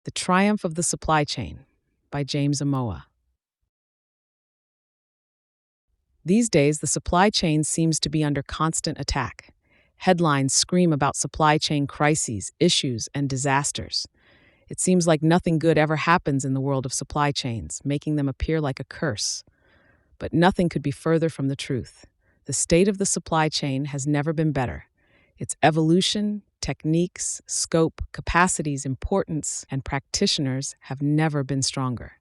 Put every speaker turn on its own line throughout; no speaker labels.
The Triumph of the Supply Chain by James Amoah. These days, the supply chain seems to be under constant attack. Headlines scream about supply chain crises, issues, and disasters. It seems like nothing good ever happens in the world of supply chains, making them appear like a curse. But nothing could be further from the truth. The state of the supply chain has never been better. Its evolution, techniques, scope, capacities, importance, and practitioners have never been stronger.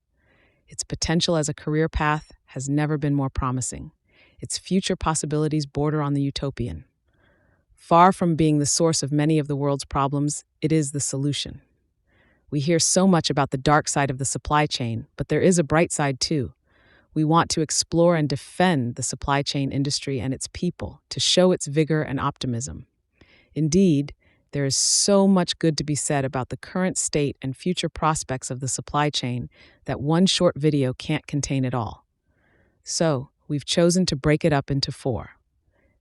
Its potential as a career path has never been more promising. Its future possibilities border on the utopian. Far from being the source of many of the world's problems, it is the solution. We hear so much about the dark side of the supply chain, but there is a bright side too. We want to explore and defend the supply chain industry and its people to show its vigor and optimism. Indeed, there is so much good to be said about the current state and future prospects of the supply chain that one short video can't contain it all. So, we've chosen to break it up into 4.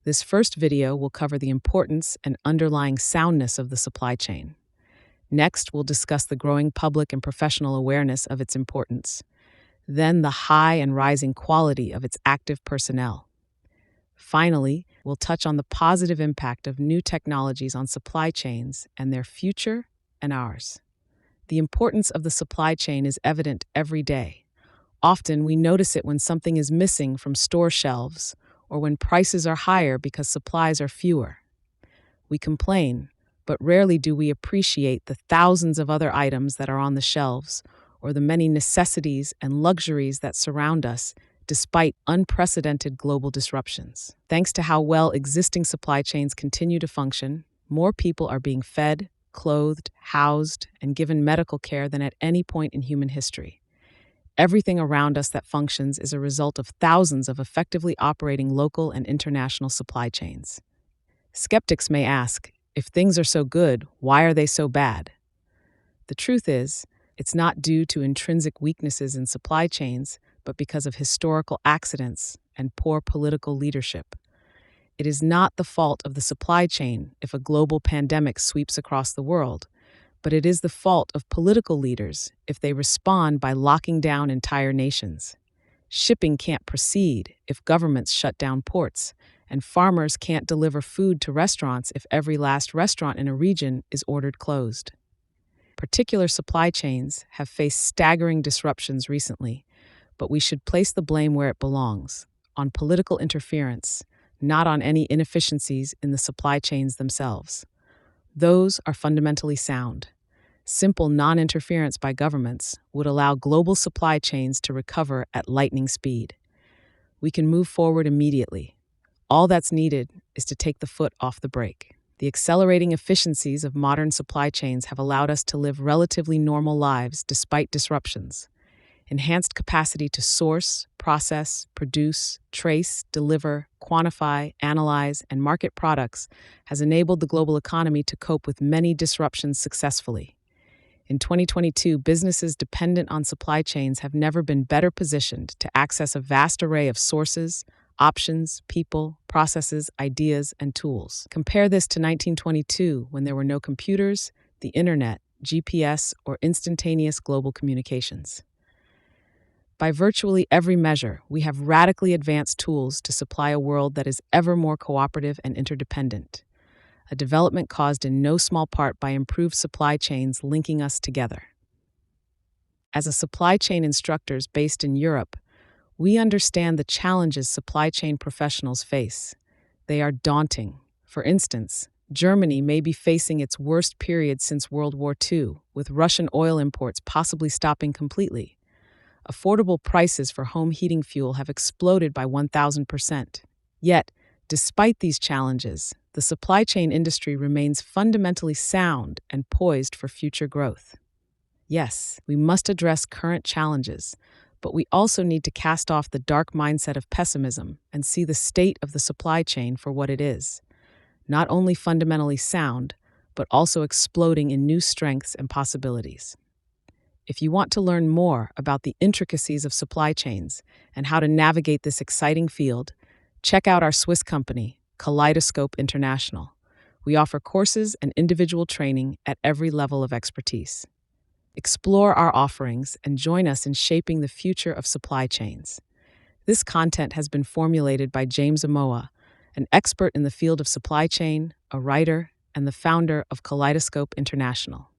This first video will cover the importance and underlying soundness of the supply chain. Next, we'll discuss the growing public and professional awareness of its importance. Then, the high and rising quality of its active personnel. Finally, we'll touch on the positive impact of new technologies on supply chains and their future and ours. The importance of the supply chain is evident every day. Often, we notice it when something is missing from store shelves or when prices are higher because supplies are fewer. We complain, but rarely do we appreciate the thousands of other items that are on the shelves or the many necessities and luxuries that surround us despite unprecedented global disruptions. Thanks to how well existing supply chains continue to function, more people are being fed, clothed, housed, and given medical care than at any point in human history. Everything around us that functions is a result of thousands of effectively operating local and international supply chains. Skeptics may ask, if things are so good, why are they so bad? The truth is, it's not due to intrinsic weaknesses in supply chains, but because of historical accidents and poor political leadership. It is not the fault of the supply chain if a global pandemic sweeps across the world, but it is the fault of political leaders if they respond by locking down entire nations. Shipping can't proceed if governments shut down ports, and farmers can't deliver food to restaurants if every last restaurant in a region is ordered closed. Particular supply chains have faced staggering disruptions recently, but we should place the blame where it belongs, on political interference, not on any inefficiencies in the supply chains themselves. Those are fundamentally sound. Simple non-interference by governments would allow global supply chains to recover at lightning speed. We can move forward immediately. All that's needed is to take the foot off the brake. The accelerating efficiencies of modern supply chains have allowed us to live relatively normal lives despite disruptions. Enhanced capacity to source, process, produce, trace, deliver, quantify, analyze, and market products has enabled the global economy to cope with many disruptions successfully. In 2022, businesses dependent on supply chains have never been better positioned to access a vast array of sources, options, people, processes, ideas, and tools. Compare this to 1922, when there were no computers, the internet, GPS, or instantaneous global communications. By virtually every measure, we have radically advanced tools to supply a world that is ever more cooperative and interdependent, a development caused in no small part by improved supply chains linking us together. As a supply chain instructors based in Europe, we understand the challenges supply chain professionals face. They are daunting. For instance, Germany may be facing its worst period since World War II, with Russian oil imports possibly stopping completely. Affordable prices for home heating fuel have exploded by 1,000%. Yet, despite these challenges, the supply chain industry remains fundamentally sound and poised for future growth. Yes, we must address current challenges, but we also need to cast off the dark mindset of pessimism and see the state of the supply chain for what it is. Not only fundamentally sound, but also exploding in new strengths and possibilities. If you want to learn more about the intricacies of supply chains and how to navigate this exciting field, check out our Swiss company, Kaleidoscope International. We offer courses and individual training at every level of expertise. Explore our offerings and join us in shaping the future of supply chains. This content has been formulated by James Amoah, an expert in the field of supply chain, a writer, and the founder of Kaleidoscope International.